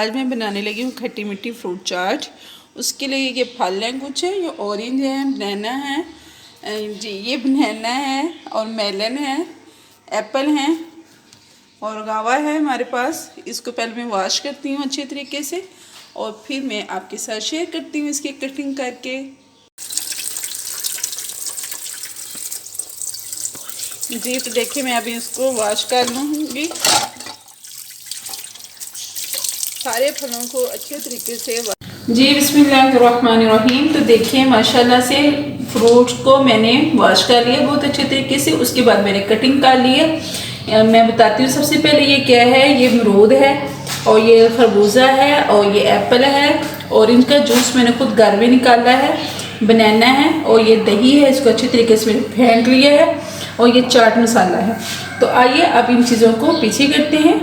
आज मैं बनाने लगी हूँ खट्टी मीठी फ्रूट चाट। उसके लिए ये फल हैं, कुछ है, ये ऑरेंज है, बनाना है जी, ये बनाना है और मेलन है, एप्पल हैं और गावा है हमारे पास। इसको पहले मैं वॉश करती हूँ अच्छे तरीके से और फिर मैं आपके साथ शेयर करती हूँ इसकी कटिंग करके। जी तो देखिए मैं अभी इसको वॉश कर लूँगी, सारे फलों को अच्छे तरीके से। जी बिस्मिल्लाहिर्रहमानिर्रहीम। तो देखिए माशाल्लाह से फ्रूट को मैंने वॉश कर लिया बहुत अच्छे तरीके से। उसके बाद मैंने कटिंग कर ली है। मैं बताती हूँ सबसे पहले ये क्या है। ये अमरूद है और ये खरबूजा है और ये एप्पल है। ऑरेंज का जूस मैंने खुद घर में निकाला है। बनाना है और ये दही है, इसको अच्छे तरीके से मैंने फेंट लिया है और ये चाट मसाला है। तो आइए अब इन चीज़ों को पीछे करते हैं।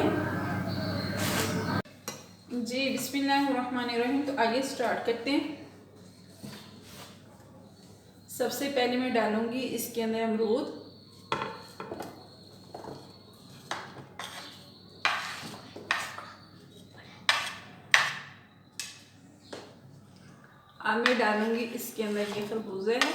जी बिस्मिल्लाहिर्रहमानिर्रहीम। तो आइए स्टार्ट करते हैं। सबसे पहले मैं डालूंगी इसके अंदर अमरूद, अब मैं डालूंगी इसके अंदर ये खरबूजे है,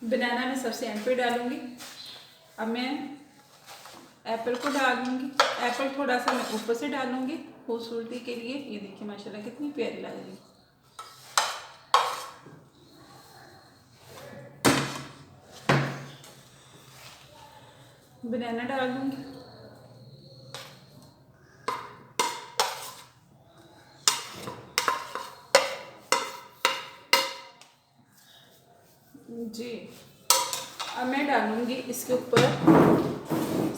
बनाना मैं सबसे एंड पे डालूंगी। अब मैं एप्पल को डालूंगी, एप्पल थोड़ा सा मैं ऊपर से डालूंगी खूबसूरती के लिए। ये देखिए माशाल्लाह कितनी प्यारी लग रही है। बनाना डाल दूंगी, जी अब मैं डालूंगी इसके ऊपर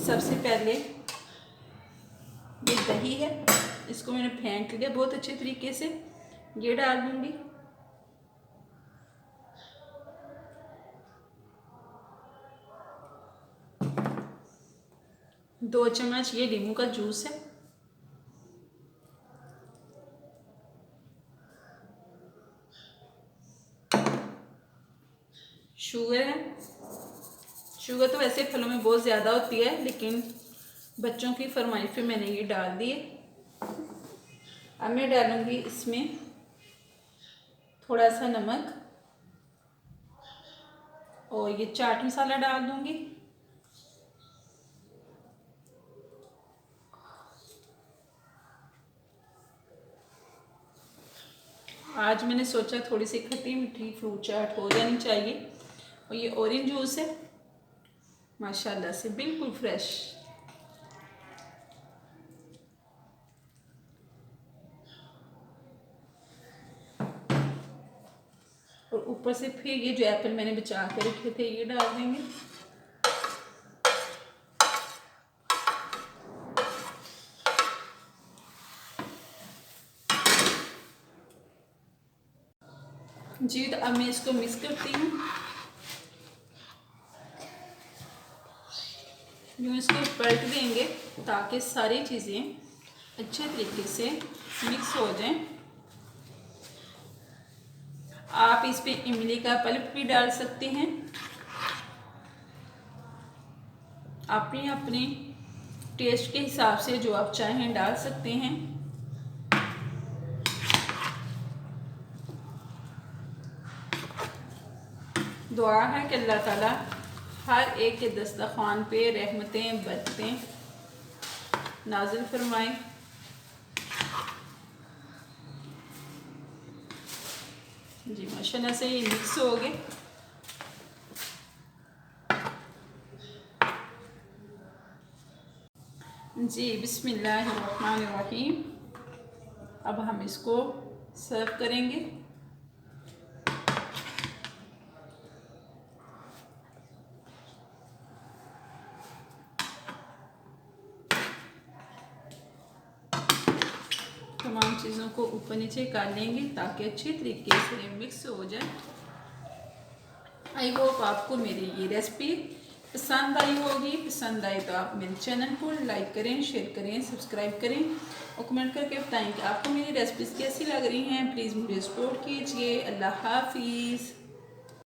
सबसे पहले ये दही है, इसको मैंने फेंट लिया बहुत अच्छे तरीके से। ये डाल दूंगी, दो चम्मच ये नींबू का जूस है, शुगर है। शुगर तो वैसे फलों में बहुत ज़्यादा होती है लेकिन बच्चों की फरमाइश पे मैंने ये डाल दी है। अब मैं डालूंगी इसमें थोड़ा सा नमक और ये चाट मसाला डाल दूंगी। आज मैंने सोचा थोड़ी सी खट्टी मीठी फ्रूट चाट हो जानी चाहिए। और ये ऑरेंज जूस है माशाल्लाह से बिल्कुल फ्रेश। और ऊपर से फिर ये जो एप्पल मैंने बचा के रखे थे ये डाल देंगे। जी तो अब मैं इसको मिक्स करती हूँ। यूँ इसको पलट देंगे ताकि सारी चीज़ें अच्छे तरीके से मिक्स हो जाएं। आप इस पे इमली का पल्प भी डाल सकते हैं, अपने अपने टेस्ट के हिसाब से जो आप चाहें डाल सकते हैं। दुआ है कि अल्लाह ताला हर एक के दस्तरखान पे रहमतें बरकतें नाजिल फरमाए। जी माशाल्लाह से ये मिक्स हो गए। जी बिस्मिल्लाहिर्रहमानिर्रहीम। अब हम इसको सर्व करेंगे। तमाम चीज़ों को ऊपर नीचे कर लेंगे ताकि अच्छे तरीके से मिक्स हो जाए। आई होप आपको मेरी ये रेसिपी पसंद आई होगी। पसंद आई तो आप मेरे चैनल को लाइक करें, शेयर करें, सब्सक्राइब करें और कमेंट करके बताएं कि आपको मेरी रेसिपीज़ कैसी लग रही हैं। प्लीज़ मुझे सपोर्ट कीजिए। अल्लाह हाफिज़।